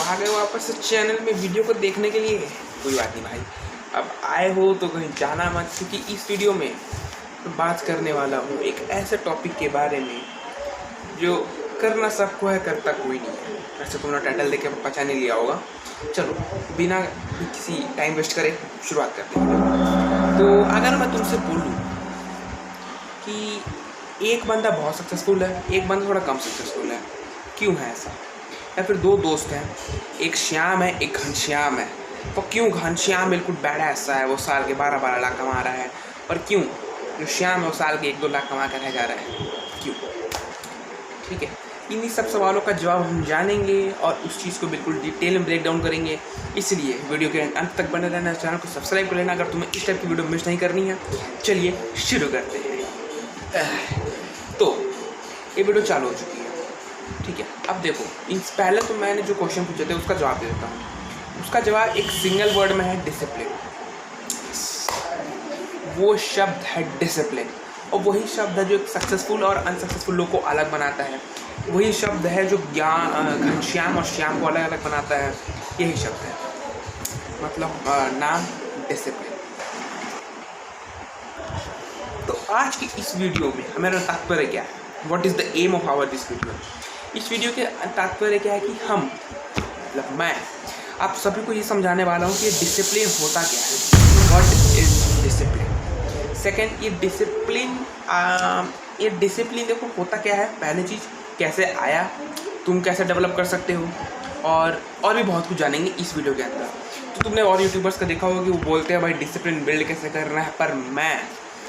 आ गए वापस चैनल में वीडियो को देखने के लिए। कोई बात नहीं भाई, अब आए हो तो कहीं जाना मत, क्योंकि इस वीडियो में बात करने वाला हूँ एक ऐसे टॉपिक के बारे में जो करना सबको है, करता कोई नहीं है। वैसे तुमने टाइटल देख के पहचान नहीं लिया होगा। चलो बिना किसी टाइम वेस्ट करे शुरुआत करते हैं। तो अगर मैं तुमसे बोलूँ कि एक बंदा बहुत सक्सेसफुल है, एक बंदा थोड़ा कम सक्सेसफुल है, क्यों है ऐसा? या फिर दो दोस्त हैं, एक श्याम है एक घनश्याम है, तो क्यों घनश्याम बिल्कुल बैड ऐसा है, वो साल के 12-12 लाख कमा रहा है, और क्यों जो श्याम है वो साल के 1-2 लाख कमा कर रह जा रहा है, क्यों? ठीक है, इन्हीं सब सवालों का जवाब हम जानेंगे और उस चीज़ को बिल्कुल डिटेल में ब्रेक डाउन करेंगे। इसलिए वीडियो के अंत तक बने रहना, चैनल को सब्सक्राइब कर लेना अगर तुम्हें इस टाइप की वीडियो मिस नहीं करनी है। चलिए शुरू करते हैं। तो ये वीडियो चालू हो चुकी है, ठीक है। अब देखो, इस पहले तो मैंने जो क्वेश्चन पूछे थे उसका जवाब दे देता हूँ। उसका जवाब एक सिंगल वर्ड में है, डिसिप्लिन। वो शब्द है डिसिप्लिन, और वही शब्द है जो सक्सेसफुल और अनसक्सेसफुल लोग को अलग बनाता है। वही शब्द है जो घनश्याम और श्याम को अलग अलग बनाता है। यही शब्द है, मतलब नाम डिसिप्लिन। तो आज की इस वीडियो में हमारा तात्पर्य क्या है? What is the aim of our this video? इस वीडियो के तात्पर्य क्या है कि हम, मतलब मैं आप सभी को ये समझाने वाला हूँ कि डिसिप्लिन होता क्या है। What is discipline? सेकेंड, ये डिसिप्लिन देखो होता क्या है। पहली चीज़, कैसे आया, तुम कैसे डेवलप कर सकते हो, और भी बहुत कुछ जानेंगे इस वीडियो के अंदर। तो तुमने और यूट्यूबर्स का देखा होगा कि वो बोलते हैं भाई डिसिप्लिन बिल्ड कैसे करना है, पर मैं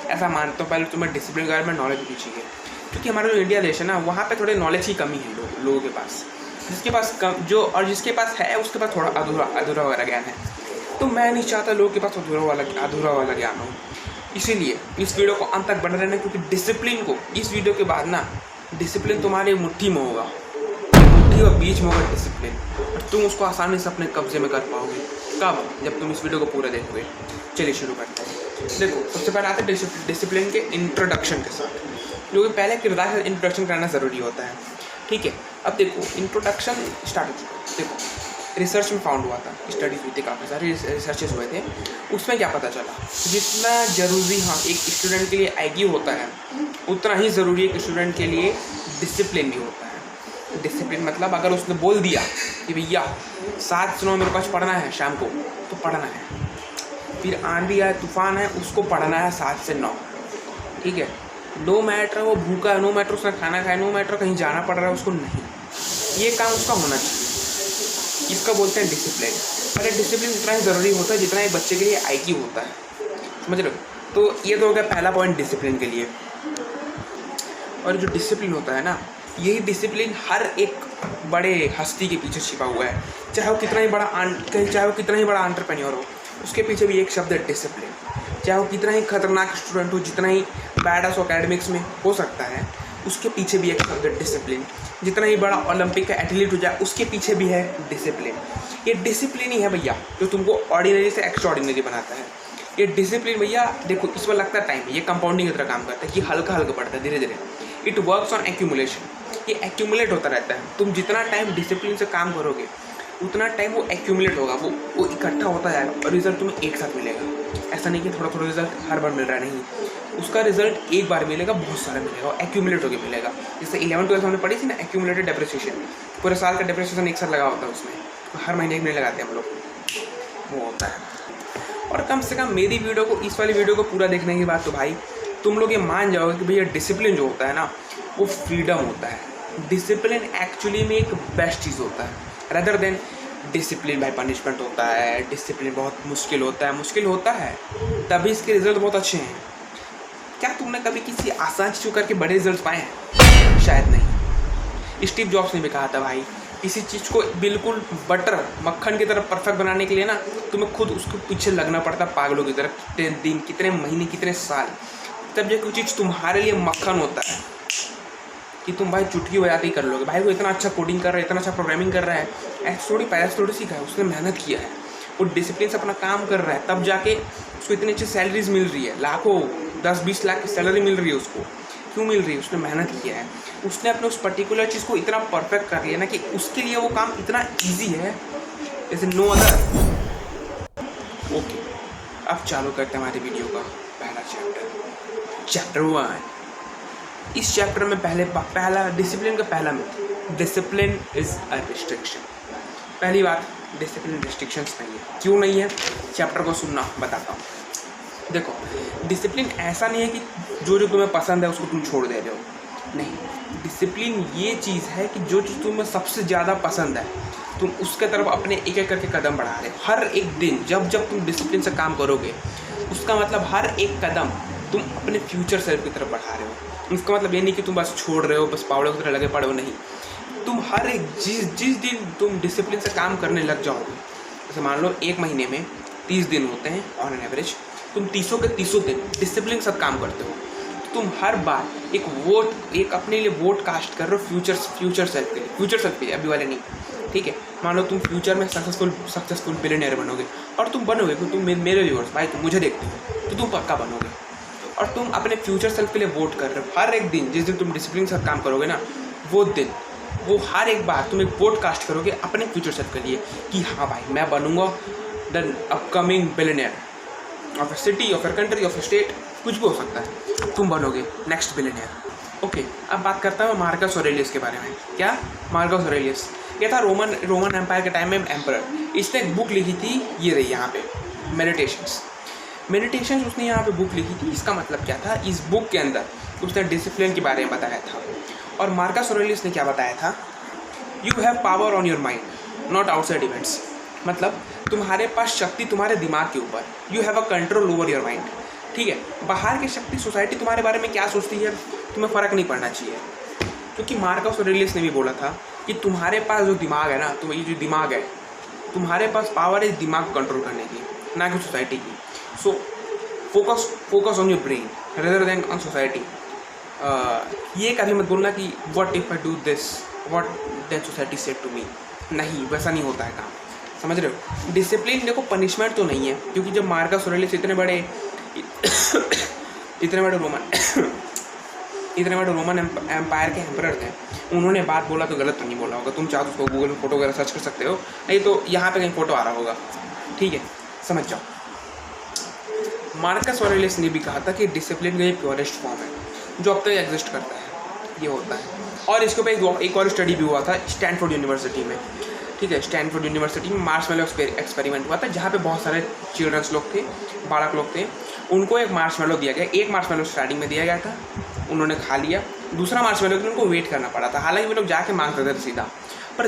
ऐसा मानता हूँ पहले तुम्हें डिसिप्लिन के बारे में नॉलेज भी चाहिए, क्योंकि हमारा जो इंडिया देश है ना, वहाँ पे थोड़े नॉलेज की कमी है लोगों के पास। जिसके पास कम जो, और जिसके पास है उसके पास थोड़ा अधूरा वाला ज्ञान है। तो मैं नहीं चाहता लोगों के पास अधूरा वाला ज्ञान हो। इसीलिए इस वीडियो को अंत तक बने रहना, क्योंकि डिसिप्लिन को इस वीडियो के बाद ना, डिसिप्लिन तुम्हारे मुट्ठी में होगा, मुट्ठी और बीच में होगा डिसिप्लिन, और तुम उसको आसानी से अपने कब्जे में कर पाओगे। कब? जब तुम इस वीडियो को पूरा देखोगे। चलिए शुरू करते हैं। देखो, सबसे पहले आते हैं डिसिप्लिन के इंट्रोडक्शन के साथ, जो कि पहले किरदार का इंट्रोडक्शन करना ज़रूरी होता है, ठीक है। अब देखो, इंट्रोडक्शन स्टार्ट हो चुका है। देखो, रिसर्च में फाउंड हुआ था, स्टडीज हुई थी, काफ़ी सारे रिसर्चेस हुए थे। उसमें क्या पता चला, जितना ज़रूरी हाँ एक स्टूडेंट के लिए आईक्यू होता है, उतना ही ज़रूरी एक स्टूडेंट के लिए डिसिप्लिन भी होता है। डिसिप्लिन मतलब अगर उसने बोल दिया कि भैया 7 से 9 मेरे पास पढ़ना है शाम को, तो पढ़ना है। फिर आंधी है, तूफान है, उसको पढ़ना है 7 से 9, ठीक है। नो मैटर वो भूखा है, नो मैटर उसने खाना खाया, नो मैटर कहीं जाना पड़ रहा है उसको, नहीं, ये काम उसका होना चाहिए। इसका बोलते हैं डिसिप्लिन। पर ये डिसिप्लिन इतना ही ज़रूरी होता है जितना एक बच्चे के लिए आईक्यू होता है, समझ रहे हो? तो ये तो हो गया पहला पॉइंट डिसिप्लिन के लिए। और जो डिसिप्लिन होता है ना, यही डिसिप्लिन हर एक बड़े हस्ती के पीछे छिपा हुआ है। चाहे वो कितना ही बड़ा एंटरप्रेन्योर हो, उसके पीछे भी एक शब्द है डिसिप्लिन। चाहे वो कितना ही खतरनाक स्टूडेंट हो, जितना ही बैडस एकेडमिक्स में हो सकता है, उसके पीछे भी एक शब्द है डिसिप्लिन। जितना ही बड़ा ओलंपिक का एथलीट हो जाए, उसके पीछे भी है डिसिप्लिन। ये डिसिप्लिन ही है भैया जो तुमको ऑर्डिनरी से एक्स्ट्रा ऑर्डिनरी बनाता है। ये डिसिप्लिन भैया देखो, इसमें लगता है टाइम, ये कंपाउंडिंग की तरह काम करता है कि हल्का हल्का बढ़ता है धीरे धीरे। इट वर्क्स ऑन एक्यूमुलेशन, ये एक्यूमुलेट होता रहता है। तुम जितना टाइम डिसिप्लिन से काम करोगे, उतना टाइम वो एक्यूमुलेट होगा, वो इकट्ठा होता जाएगा, और रिजल्ट तुम्हें एक साथ मिलेगा। ऐसा नहीं कि थोड़ा थोड़ा रिजल्ट हर बार मिल रहा है, नहीं, उसका रिजल्ट एक बार मिलेगा, बहुत सारा मिलेगा, और एक्यूमुलेट होकर मिलेगा। जैसे 11th-12th हमने पढ़ी थी ना, एक्यूमुलेटेड डेप्रिसिएशन, पूरे साल का डेप्रिसिएशन एक साथ लगा होता है उसमें, तो हर महीने एक महीने लगाते हैं हम लोग, वो होता है। और कम से कम मेरी वीडियो को, इस वाली वीडियो को पूरा देखने के बाद तो भाई तुम लोग ये मान जाओगे कि भैया डिसिप्लिन जो होता है ना, वो फ्रीडम होता है। डिसिप्लिन एक्चुअली में एक बेस्ट चीज़ होता है, rather than discipline by punishment होता है। डिसिप्लिन बहुत मुश्किल होता है, तभी इसके रिजल्ट बहुत अच्छे हैं। क्या तुमने कभी किसी आसान चीज़ करके बड़े रिजल्ट पाए हैं? शायद नहीं। स्टीव जॉब्स ने भी कहा था भाई, किसी चीज़ को बिल्कुल बटर मक्खन की तरह परफेक्ट बनाने के लिए ना, तुम्हें खुद उसके पीछे लगना पड़ता है पागलों की तरह, कितने दिन, कितने महीने, कितने साल, तब जो कोई चीज़ तुम्हारे लिए मक्खन होता है कि तुम भाई चुटकी बजाते ही कर लोगे। भाई वो इतना अच्छा कोडिंग कर रहा है, इतना अच्छा प्रोग्रामिंग कर रहा है, ऐसे थोड़ी सीखा है, उसने मेहनत किया है, वो डिसिप्लिन से अपना काम कर रहा है, तब जाके उसको इतनी अच्छी सैलरीज मिल रही है, लाखों 10-20 लाख की सैलरी मिल रही है उसको, क्यों मिल रही है, उसने मेहनत किया है, उसने अपने उस पर्टिकुलर चीज़ को इतना परफेक्ट कर लिया ना कि उसके लिए वो काम इतना ईजी है जैसे नो अदर। ओके, अब चालू करते हैं हमारी वीडियो का पहला चैप्टर 1। इस चैप्टर में पहला डिसिप्लिन का पहला myth, discipline is a restriction. पहली बात, डिसिप्लिन रिस्ट्रिक्शंस नहीं है। क्यों नहीं है, चैप्टर को सुनना बताता हूँ। देखो, डिसिप्लिन ऐसा नहीं है कि जो तुम्हें पसंद है उसको तुम छोड़ दे रहे हो, नहीं। डिसिप्लिन ये चीज़ है कि जो चीज़ तुम्हें सबसे ज़्यादा पसंद है तुम उसके तरफ अपने एक एक करके कदम बढ़ा रहे हो। हर एक दिन जब तुम डिसिप्लिन से काम करोगे, उसका मतलब हर एक कदम तुम अपने फ्यूचर सेल्फ की तरफ बढ़ा रहे हो। इसका मतलब ये नहीं कि तुम बस छोड़ रहे हो, बस पावड़े की तरह लगे पड़े हो, नहीं। तुम हर एक जिस दिन तुम डिसिप्लिन से काम करने लग जाओगे, जैसे मान लो एक महीने में 30 दिन होते हैं ऑन एन एवरेज, तुम 30 के 30 दिन डिसिप्लिन से काम करते हो, तो तुम हर बार एक अपने लिए वोट कास्ट कर रहे हो फ्यूचर सेल्फ के लिए, अभी वाले नहीं, ठीक है। मान लो तुम फ्यूचर में सक्सेसफुल बिलियनियर बनोगे, और तुम बनोगे क्योंकि तुम मेरे व्यूअर्स भाई तुम मुझे देखते हो, तो तुम पक्का बनोगे, और तुम अपने फ्यूचर सेल्फ के लिए वोट कर रहे हो। हर एक दिन जिस दिन तुम डिसिप्लिन से काम करोगे ना, वो हर एक बार तुम एक वोट कास्ट करोगे अपने फ्यूचर सेल्फ के लिए कि हाँ भाई मैं बनूंगा the upcoming billionaire of a city, of a country, of a state, कुछ भी हो सकता है, तुम बनोगे नेक्स्ट बिलियनियर। ओके, अब बात करता हूँ मार्कस ऑरेलियस के बारे में। क्या? मार्कस ऑरेलियस ये था रोमन एम्पायर के टाइम में एम्परर। इसने एक बुक लिखी थी, ये रही यहाँ पे, मेडिटेशंस उसने यहाँ पे बुक लिखी थी। इसका मतलब क्या था, इस बुक के अंदर उसने डिसिप्लिन के बारे में बताया था। और मार्कस ऑरेलियस ने क्या बताया था, you have power on your mind, not outside events. मतलब तुम्हारे पास शक्ति तुम्हारे दिमाग के ऊपर, you have a control over your mind, ठीक है। बाहर की शक्ति, सोसाइटी तुम्हारे बारे में क्या सोचती है, तुम्हें फ़र्क नहीं पड़ना चाहिए। क्योंकि मार्कस ऑरेलियस ने भी बोला था कि तुम्हारे पास जो दिमाग है ना, ये जो दिमाग है, तुम्हारे पास पावर है दिमाग को कंट्रोल करने की, ना कि सोसाइटी की। So focus on your brain rather than on society. ये कभी मत बोलना कि what if I do this, what that society said to me. नहीं, वैसा नहीं होता है काम, समझ रहे हो। डिसिप्लिन देखो पनिशमेंट तो नहीं है, क्योंकि जब मार्कस ऑरेलियस इतने बड़े रोमन एम्पायर के एम्परर थे, उन्होंने बात बोला तो गलत तो नहीं बोला होगा। तुम चाहो तो उसको गूगल में फोटो वगैरह सर्च कर सकते हो, नहीं तो यहाँ पे कहीं फोटो आ रहा होगा, ठीक है, समझ जाओ। मार्कस ऑरेलियस ने भी कहा था कि डिसिप्लिन का ये प्योरेस्ट फॉर्म है जो अब तक एग्जिस्ट करता है, ये होता है। और इसके ऊपर एक और स्टडी भी हुआ था स्टैनफोर्ड यूनिवर्सिटी में, ठीक है। स्टैनफोर्ड यूनिवर्सिटी में मार्शमैलो एक्सपेरिमेंट हुआ था, जहाँ पे बहुत सारे चिल्ड्रंस लोग थे, बालक लोग थे। उनको एक मार्शमैलो दिया गया, एक मार्शमैलो स्टार्टिंग में दिया गया था, उन्होंने खा लिया। दूसरा मार्शमैलो के लिए उनको वेट करना पड़ा था, हालांकि वो लोग जाके मांगते थे सीधा, पर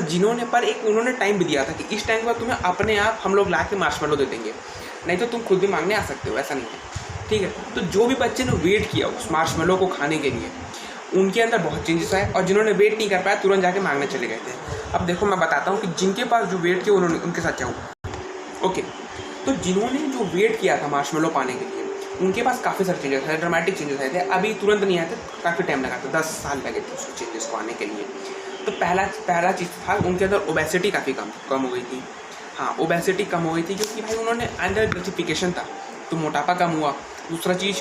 उन्होंने टाइम भी दिया था कि इस टाइम के बाद तुम्हें अपने आप हम लोग ला के मार्शमैलो दे देंगे, नहीं तो तुम खुद भी मांगने आ सकते हो, ऐसा नहीं है, ठीक है। तो जो भी बच्चे ने वेट किया उस मार्शमैलो को खाने के लिए, उनके अंदर बहुत चेंजेस आए, और जिन्होंने वेट नहीं कर पाया तुरंत जाके मांगने चले गए थे। अब देखो मैं बताता हूँ कि जिनके पास जो वेट किया उनके साथ क्या हुआ। ओके, तो जिन्होंने जो वेट किया था मार्शमैलो पाने के लिए, उनके पास काफ़ी सारे चेंजेस आए, ड्रामेटिक चेंजेस आए थे। अभी तुरंत नहीं आए थे, काफ़ी टाइम लगा था, 10 साल लगे थे उस चेंजेस को आने के लिए। तो पहला चीज़ था उनके अंदर ओबेसिटी काफ़ी कम हो गई थी। हाँ, ओबेसिटी कम हो गई थी क्योंकि भाई उन्होंने अंडर ग्रेटिफिकेशन था, तो मोटापा कम हुआ। दूसरा चीज़,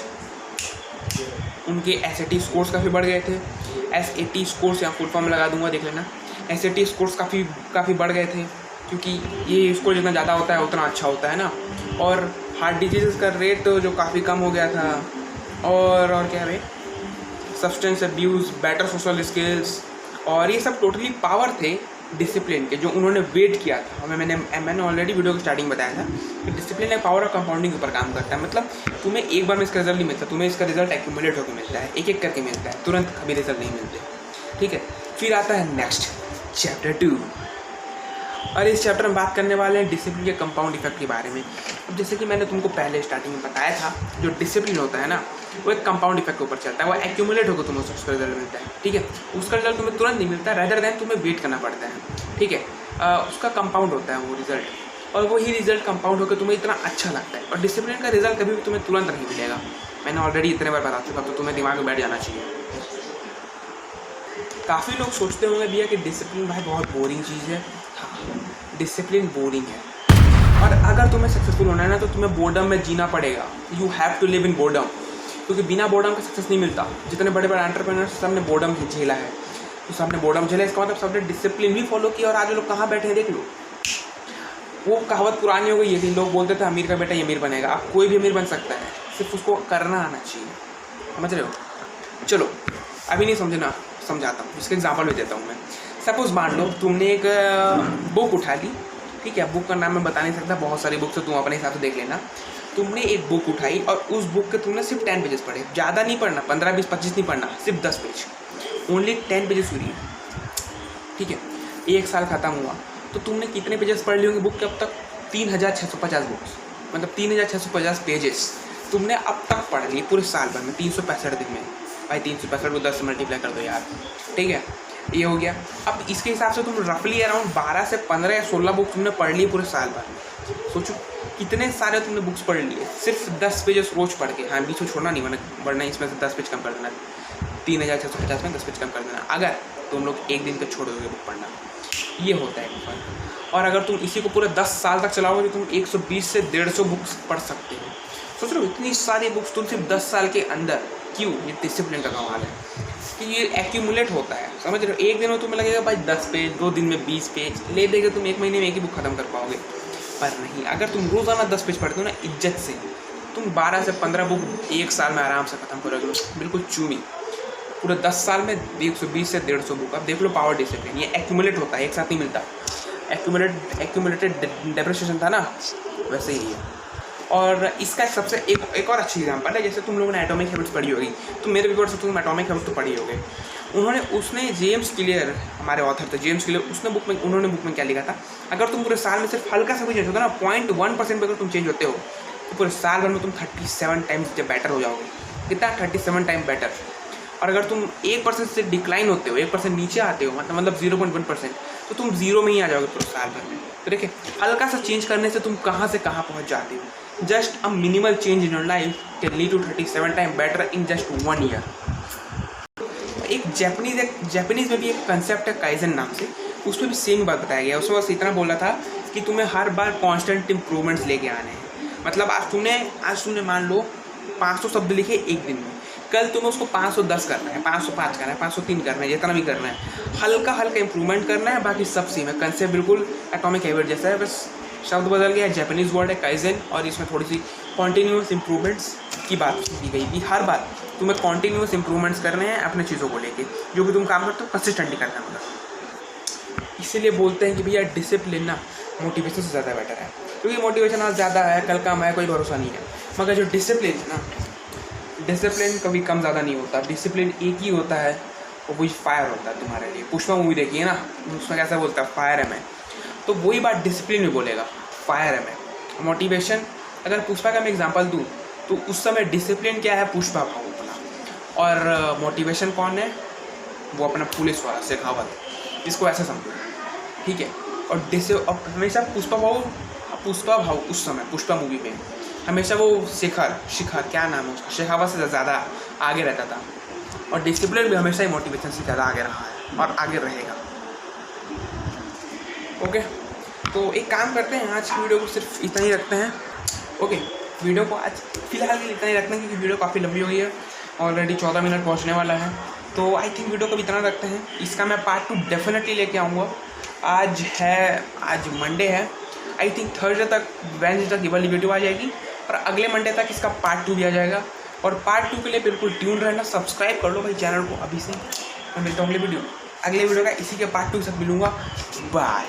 उनके SAT स्कोर्स काफ़ी बढ़ गए थे। SAT स्कोर्स यहाँ फुल फॉर्म लगा दूंगा, देख लेना। SAT स्कोर्स काफ़ी बढ़ गए थे, क्योंकि ये स्कोर जितना ज़्यादा होता है उतना अच्छा होता है ना। और हार्ट डिजीज़ का रेट जो काफ़ी कम हो गया था। और क्या है, substance abuse, better social skills, और ये सब टोटली पावर थे डिसिप्लिन के, जो उन्होंने वेट किया था। मैंने ऑलरेडी वीडियो की स्टार्टिंग बताया था कि डिसिप्लिन एक पावर और कंपाउंडिंग के ऊपर काम करता है। मतलब तुम्हें एक बार में इसका रिजल्ट नहीं मिलता, तुम्हें इसका रिजल्ट एक्यूमुलेट होकर मिलता है, एक एक करके मिलता है, तुरंत कभी रिजल्ट नहीं मिलते, ठीक है। फिर आता है नेक्स्ट चैप्टर 2, और इस चैप्टर में बात करने वाले हैं डिसिप्लिन के कंपाउंड इफेक्ट के बारे में। अब जैसे कि मैंने तुमको पहले स्टार्टिंग में बताया था, जो डिसिप्लिन होता है ना, वो एक कंपाउंड इफेक्ट के ऊपर चलता है, वो एक्यूमुलेट होकर तुम्हें उसका रिजल्ट मिलता है, ठीक है। उसका रिजल्ट तुम्हें तुरंत नहीं मिलता, रेदर देन तुम्हें वेट करना पड़ता है, ठीक है। उसका कंपाउंड होता है वो रिजल्ट, और वही रिजल्ट कंपाउंड होकर तुम्हें इतना अच्छा लगता है। और डिसिप्लिन का रिजल्ट कभी भी तुम्हें तुरंत नहीं मिलेगा, मैंने ऑलरेडी इतने बार बता चुका, तो तुम्हें दिमाग में बैठ जाना चाहिए। काफ़ी लोग सोचते होंगे भैया कि डिसिप्लिन भाई बहुत बोरिंग चीज़ है। हाँ, डिसिप्लिन बोरिंग है, और अगर तुम्हें सक्सेसफुल होना है ना, तो तुम्हें बोर्डम में जीना पड़ेगा। You have to live in boredom, क्योंकि बिना बोर्डम का सक्सेस नहीं मिलता। जितने बड़े बड़े एंटरप्रेन्योर्स सबने बोर्डम झेला है, तो सबने बोर्डम झेला, इसका मतलब सबने डिसिप्लिन भी फॉलो किया और आज लोग कहाँ बैठे हैं देख लो। वो कहावत पुरानी हो गई है कि लोग बोलते थे अमीर का बेटा ये अमीर बनेगा। अब कोई भी अमीर बन सकता है, सिर्फ उसको करना आना चाहिए, समझ रहे हो। चलो अभी नहीं समझना, समझाता हूँ, इसका एग्जाम्पल भी देता हूँ मैं। सपोज मान लो तुमने एक बुक उठा ली, ठीक है, बुक का नाम मैं बता नहीं सकता, बहुत सारी बुक्स है, तुम अपने हिसाब से देख लेना। तुमने एक बुक उठाई और उस बुक के तुमने सिर्फ 10 पेजेस पढ़े, ज़्यादा नहीं पढ़ना, 15, 20, 25 नहीं पढ़ना, सिर्फ 10 पेज, ओनली 10 पेजेस हुई, ठीक है। 1 साल ख़त्म हुआ तो तुमने कितने पेजेस पढ़ लिए होंगे बुक के अब तक? 3650 बुक्स, मतलब 3650 पेजेस तुमने अब तक पढ़ लिए पूरे साल भर में, 365 दिन में। भाई 365 को 10 से मल्टीप्लाई कर दो यार, ठीक है, ये हो गया। अब इसके हिसाब से तुम रफली अराउंड 12 से 15 या 16 बुक तुमने पढ़ लिए पूरे साल भर में। सोचो कितने सारे तुमने बुक्स पढ़ लिए सिर्फ 10 पेजेस रोज पढ़ के। हाँ, बीच में छोड़ना नहीं, वरना इसमें से 10 पेज कम कर देना, 3650 में 10 पेज कम कर देना, अगर तुम लोग एक दिन का छोड़ दोगे बुक पढ़ना। ये होता है फर्क। और अगर तुम इसी को पूरे 10 साल तक चलाओगे तो तुम 120 से 150 बुक्स पढ़ सकते हो। सोच रहे हो इतनी सारी बुक्स तुम सिर्फ 10 साल के अंदर, क्यों? ये डिसिप्लिन का कमाल है कि ये एक्यूमुलेट होता है, समझ रहे हो। एक दिन में तुम्हें लगेगा भाई 10 पेज, 2 दिन में 20 पेज ले देगा, तुम 1 महीने में एक ही बुक खत्म कर पाओगे, पर नहीं। अगर तुम रोज़ाना 10 पेज पढ़ते हो ना इज्जत से, तुम 12 से 15 बुक 1 साल में आराम से ख़त्म करोगे, बिल्कुल चूमी। पूरे 10 साल में 120 से 150 बुक। अब देख लो पावर डिसिप्लिन, ये एक्यूमुलेट होता है, एक साथ नहीं मिलता। एक्यूमुलेटेड डेप्रिसिएशन था ना, वैसे ही है। और इसका सबसे एक और अच्छी एग्जांपल है, जैसे तुम लोगों ने एटॉमिक हैबिट्स पढ़ी होगी, तो मेरे व्यूअर्स से तुम एटॉमिक हैबिट्स तो पढ़ी होगे। उसने जेम्स क्लियर, हमारे ऑथर थे जेम्स क्लियर, उन्होंने बुक में क्या लिखा था, अगर तुम पूरे साल में सिर्फ हल्का सा भी चेंज होता है ना, 0.1% अगर तुम चेंज होते हो तो पूरे साल भर में तुम 37 टाइम्स जब बेटर हो जाओगे। कितना? 37 टाइम बेटर। और अगर तुम 1% से डिक्लाइन होते हो, 1% नीचे आते हो, मतलब 0.1%, तो तुम 0 में ही आ जाओगे पूरे साल भर में। तो देखिए हल्का सा चेंज करने से तुम कहाँ से कहाँ पहुँच जाते हो। Just a minimal change in your life can lead to 37 time better in just 1 year. एक जापानीज़ में भी एक कंसेप्ट है काइजन नाम से, उसमें भी सेम बात बताया गया। उसमें बस इतना बोला था कि तुम्हें हर बार कॉन्स्टेंट इम्प्रूवमेंट्स लेके आने हैं। मतलब आज तुमने मान लो 500 शब्द लिखे एक दिन में, कल तुम्हें उसको 510 करना है, 505 करना है, 503 करना है, जितना भी करना है, हल्का हल्का इंप्रूवमेंट करना है, बाकी सब सेम है। कंसेप्ट बिल्कुल एटॉमिक हैबिट जैसा है, बस शब्द बदल गया है। जापानीज़ वर्ड है काइजन, और इसमें थोड़ी सी कॉन्टीन्यूस इंप्रूवमेंट्स की बात की गई थी। हर बार तुम्हें कॉन्टीन्यूस इंप्रूवमेंट्स करने हैं अपने चीज़ों को लेके, जो भी तुम काम करते हो कंसिस्टेंटली करना है। मतलब इसीलिए बोलते हैं कि भैया डिसिप्लिन ना मोटिवेशन से ज़्यादा बेटर है, क्योंकि मोटिवेशन आज ज़्यादा है, कल का मैं कोई भरोसा नहीं है। मगर जो डिसिप्लिन है ना, डिसिप्लिन कभी कम ज़्यादा नहीं होता। डिसिप्लिन एक ही होता है, वो वही फायर होता है तुम्हारे लिए। पुष्पा मूवी देखिए ना, उसमें कैसा बोलता है, फायर है मैं, तो वही बात डिसिप्लिन में बोलेगा, फायर है मैं। मोटिवेशन, अगर पुष्पा का मैं एग्जांपल दूँ तो उस समय डिसिप्लिन क्या है, पुष्पा भाव अपना, और मोटिवेशन कौन है, वो अपना पुलिस वाला शेखावत, इसको ऐसे समझो, ठीक है। और हमेशा पुष्पा भाव उस समय पुष्पा मूवी में हमेशा वो शिखर क्या नाम है उसका, शेखावत से ज़्यादा आगे रहता था। और डिसिप्लिन भी हमेशा ही मोटिवेशन से ज़्यादा आगे रहा है और आगे रहेगा। ओके, तो एक काम करते हैं, आज की वीडियो को सिर्फ इतना ही रखते हैं। ओके, वीडियो को आज फिलहाल के लिए इतना ही रखते हैं, क्योंकि वीडियो काफ़ी लंबी हो गई है, ऑलरेडी 14 मिनट पहुँचने वाला है। तो आई थिंक वीडियो को भी इतना रखते हैं। इसका मैं पार्ट 2 डेफिनेटली लेके आऊँगा। आज मंडे है, आई थिंक थर्सडे तक, वेडनेसडे तक ये वाली वीडियो आ जाएगी, और अगले मंडे तक इसका पार्ट 2 भी आ जाएगा। और पार्ट 2 के लिए बिल्कुल ट्यून रहना, सब्सक्राइब कर लो भाई चैनल को अभी से। मैं मिलता हूँ अगले वीडियो का, इसी के पार्ट 2 के साथ मिलूँगा। बाय।